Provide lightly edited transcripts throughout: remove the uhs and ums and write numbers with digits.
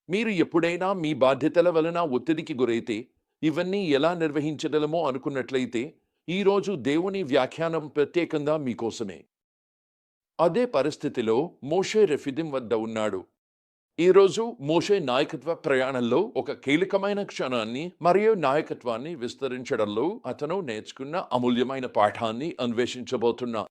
మీరు ఎప్పుడైనా మీ బాధ్యతల వలన ఒత్తిడికి గురైతే, ఇవన్నీ ఎలా నిర్వహించగలమో అనుకున్నట్లయితే, ఈరోజు దేవుని వ్యాఖ్యానం ప్రత్యేకంగా మీకోసమే. అదే పరిస్థితిలో మోషే రెఫిదిం వద్ద ఉన్నాడు. ఈరోజు మోషే నాయకత్వ ప్రయాణంలో ఒక కీలకమైన క్షణాన్ని మరియు నాయకత్వాన్ని విస్తరించడంలో అతను నేర్చుకున్న అమూల్యమైన పాఠాన్ని అన్వేషించబోతున్నా.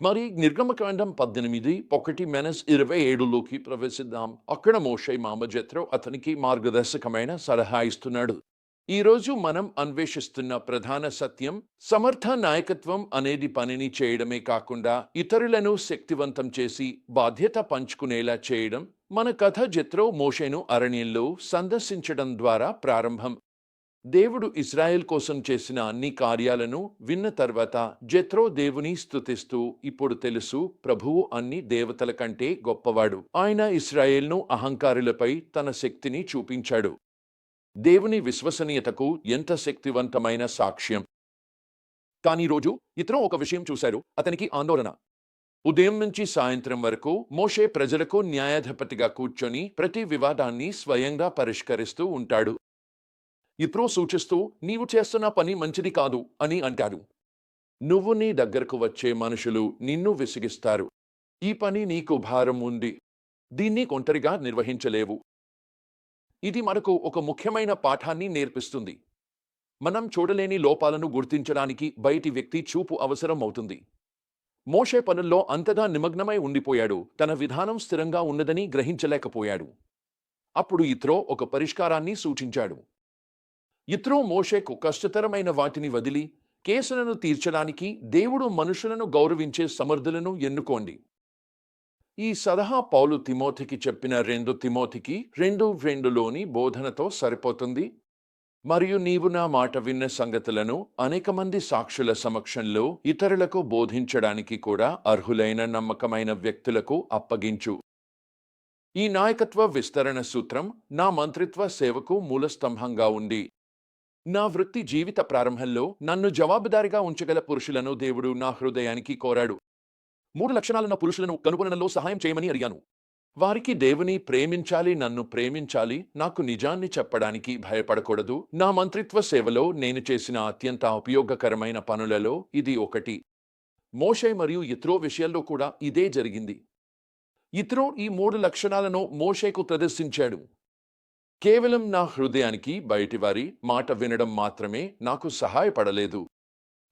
మరి నిర్గమకాండం 18:1-27లోకి ప్రవేశిద్దాం. అక్కడ మోషే మామ జెత్రో అతనికి మార్గదర్శకమైన సలహా ఇస్తున్నాడు. ఈరోజు మనం అన్వేషిస్తున్న ప్రధాన సత్యం, సమర్థ నాయకత్వం అనేది పనిని చేయడమే కాకుండా ఇతరులను శక్తివంతం చేసి బాధ్యత పంచుకునేలా చేయడం. మన కథ జెత్రో మోషేను అరణ్యంలో సందర్శించడం ద్వారా ప్రారంభం. దేవుడు ఇశ్రాయేల్ కోసం చేసిన అన్ని కార్యాలను విన్న తర్వాత జెత్రో దేవుని స్తుతిస్తూ, ఇప్పుడు తెలుసు, ప్రభువు అన్ని దేవతల కంటే గొప్పవాడు. ఆయన ఇశ్రాయేల్ను అహంకారులపై తన శక్తిని చూపించాడు. దేవుని విశ్వసనీయతకు ఎంత శక్తివంతమైన సాక్ష్యం. కానీ రోజు ఇతను ఒక విషయం చూశారు. అతనికి ఆందోళన. ఉదయం నుంచి సాయంత్రం వరకు మోషే ప్రజలకు న్యాయాధిపతిగా కూర్చొని ప్రతి వివాదాన్ని స్వయంగా పరిష్కరిస్తూ ఉంటాడు. ఇత్రో సూచిస్తూ, నీవు చేస్తున్న పని మంచిది కాదు అని అంటాడు. నువ్వు నీ దగ్గరకు వచ్చే మనుషులు నిన్ను విసిగిస్తారు. ఈ పని నీకు భారం ఉంది. దీన్ని ఒంటరిగా నిర్వహించలేవు. ఇది మనకు ఒక ముఖ్యమైన పాఠాన్ని నేర్పిస్తుంది. మనం చూడలేని లోపాలను గుర్తించడానికి బయటి వ్యక్తి చూపు అవసరం అవుతుంది. మోషే పనుల్లో అంతగా నిమగ్నమై ఉండిపోయాడు. తన విధానం స్థిరంగా ఉన్నదని గ్రహించలేకపోయాడు. అప్పుడు ఇత్రో ఒక పరిష్కారాన్ని సూచించాడు. ఇత్రో మోషేకు కష్టతరమైన వాటిని వదిలి, కేసులను తీర్చడానికి దేవుడు మనుషులను గౌరవించే సమర్థులను ఎన్నుకోండి. ఈ సలహా పౌలు తిమోతికి చెప్పిన 2 తిమోతికి 2:2లోని బోధనతో సరిపోతుంది. మరియు నీవు నా మాట విన్న సంగతులను అనేక మంది సాక్షుల సమక్షంలో ఇతరులకు బోధించడానికి కూడా అర్హులైన నమ్మకమైన వ్యక్తులకు అప్పగించు. ఈ నాయకత్వ విస్తరణ సూత్రం నా మంత్రిత్వ సేవకు మూలస్తంభంగా ఉంది. నా వృత్తి జీవిత ప్రారంభంలో నన్ను జవాబుదారిగా ఉంచగల పురుషులను దేవుడు నా హృదయానికి కోరాడు. 3 లక్షణాలున్న పురుషులను కనుగొనడంలో సహాయం చేయమని అడిగాను. వారికి దేవుని ప్రేమించాలి, నన్ను ప్రేమించాలి, నాకు నిజాన్ని చెప్పడానికి భయపడకూడదు. నా మంత్రిత్వ సేవలో నేను చేసిన అత్యంత ఉపయోగకరమైన పనులలో ఇది ఒకటి. మోషే మరియు ఇత్రో విషయాల్లో కూడా ఇదే జరిగింది. ఇత్రో ఈ 3 లక్షణాలను మోషేకు ప్రదర్శించాడు. కేవలం నా హృదయానికి బయటివారి మాట వినడం మాత్రమే నాకు సహాయపడలేదు.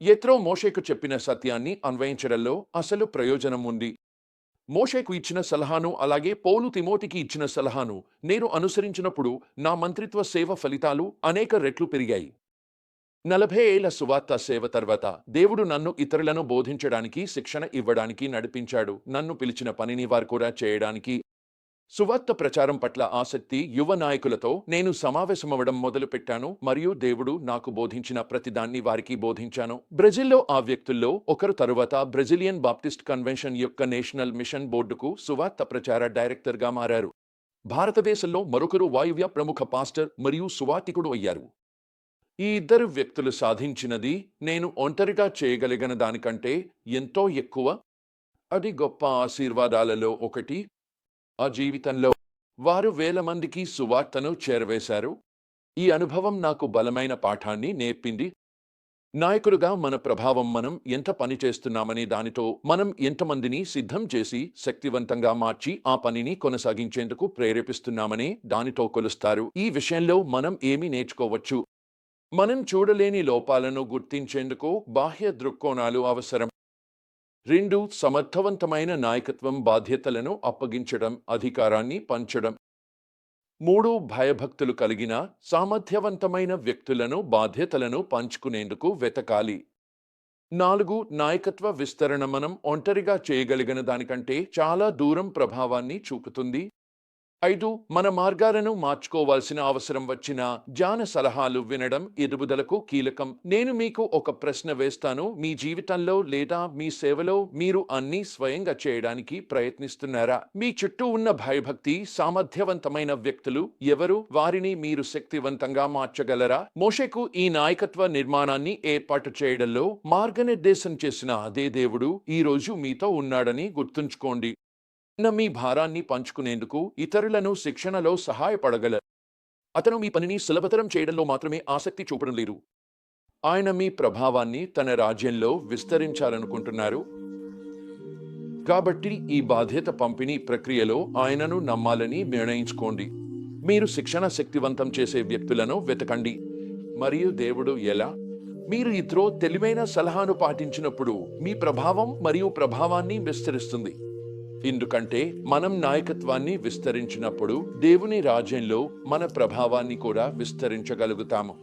యెత్రో మోషేకు చెప్పిన సత్యాన్ని అన్వయించడంలో అసలు ప్రయోజనం ఉంది. మోషేకు ఇచ్చిన సలహాను, అలాగే పౌలు తిమోతికి ఇచ్చిన సలహాను నేను అనుసరించినప్పుడు నా మంత్రిత్వ సేవ ఫలితాలు అనేక రెట్లు పెరిగాయి. 40 ఏళ్ల సువార్త సేవ తర్వాత దేవుడు నన్ను ఇతరులను బోధించడానికి, శిక్షణ ఇవ్వడానికి నడిపించాడు. నన్ను పిలిచిన పనిని వారు కూడా చేయడానికి. సువార్త ప్రచారం పట్ల ఆసక్తి యువ నాయకులతో నేను సమావేశమవడం మొదలుపెట్టాను మరియు దేవుడు నాకు బోధించిన ప్రతిదాన్ని వారికి బోధించాను. బ్రెజిల్లో ఆ వ్యక్తుల్లో ఒకరు తరువాత బ్రెజిలియన్ బాప్టిస్ట్ కన్వెన్షన్ యొక్క నేషనల్ మిషన్ బోర్డుకు సువార్త ప్రచార డైరెక్టర్గా మారారు. భారతదేశంలో మరొకరు వాయువ్య ప్రముఖ పాస్టర్ మరియు సువార్తికుడు అయ్యారు. ఈ ఇద్దరు వ్యక్తులు సాధించినది నేను ఒంటరిగా చేయగలిగిన దానికంటే ఎంతో ఎక్కువ. అది గొప్ప ఆశీర్వాదాలలో ఒకటి. ఆ జీవితంలో వారు వేల మందికి సువార్తను చేరవేశారు. ఈ అనుభవం నాకు బలమైన పాఠాన్ని నేర్పింది. నాయకులుగా మన ప్రభావం మనం ఎంత పని చేస్తున్నామనే దానితో మనం ఎంతమందిని సిద్ధం చేసి శక్తివంతంగా మార్చి ఆ పనిని కొనసాగించేందుకు ప్రేరేపిస్తున్నామనే దానితో కొలుస్తారు. ఈ విషయంలో మనం ఏమి నేర్చుకోవచ్చు? మనం చూడలేని లోపాలను గుర్తించేందుకు బాహ్య దృక్కోణాలు అవసరం. 2 సమర్థవంతమైన నాయకత్వం బాధ్యతలను అప్పగించడం, అధికారాన్ని పంచడం. 3 భయభక్తులు కలిగిన సామర్థ్యవంతమైన వ్యక్తులను బాధ్యతలను పంచుకునేందుకు వెతకాలి. 4 నాయకత్వ విస్తరణ మనం ఒంటరిగా చేయగలిగిన దానికంటే చాలా దూరం ప్రభావాన్ని చూపుతుంది. 5 మన మార్గాలను మార్చుకోవాల్సిన అవసరం వచ్చిన జాన సలహాలు వినడం ఎదుగుదలకు కీలకం. నేను మీకు ఒక ప్రశ్న వేస్తాను. మీ జీవితంలో లేదా మీ సేవలో మీరు అన్నీ స్వయంగా చేయడానికి ప్రయత్నిస్తున్నారా? మీ చుట్టూ ఉన్న భయభక్తి సామర్థ్యవంతమైన వ్యక్తులు ఎవరు? వారిని మీరు శక్తివంతంగా మార్చగలరా? మోషేకు ఈ నాయకత్వ నిర్మాణాన్ని ఏర్పాటు చేయడంలో మార్గనిర్దేశం చేసిన అదే దేవుడు ఈ రోజు మీతో ఉన్నాడని గుర్తుంచుకోండి. మీ భారాన్ని పంచుకునేందుకు ఇతరులను శిక్షణలో సహాయపడగలరు. అతను మీ పనిని సులభతరం చేయడంలో మాత్రమే ఆసక్తి చూపడం లేదు. ఆయన మీ ప్రభావాన్ని తన రాజ్యంలో విస్తరించాలనుకుంటున్నారు. కాబట్టి ఈ బాధ్యత పంపిణీ ప్రక్రియలో ఆయనను నమ్మాలని నిర్ణయించుకోండి. మీరు శిక్షణ శక్తివంతం చేసే వ్యక్తులను వెతకండి. మరియు దేవుడు ఎలా? మీరు ఇతరో తెలివైన సలహాను పాటించినప్పుడు మీ ప్రభావం మరియు ప్రభావాన్ని విస్తరిస్తుంది. ఎందుకంటే మనం నాయకత్వాన్ని విస్తరించినప్పుడు దేవుని రాజ్యంలో మన ప్రభావాన్ని కూడా విస్తరించగలుగుతాము.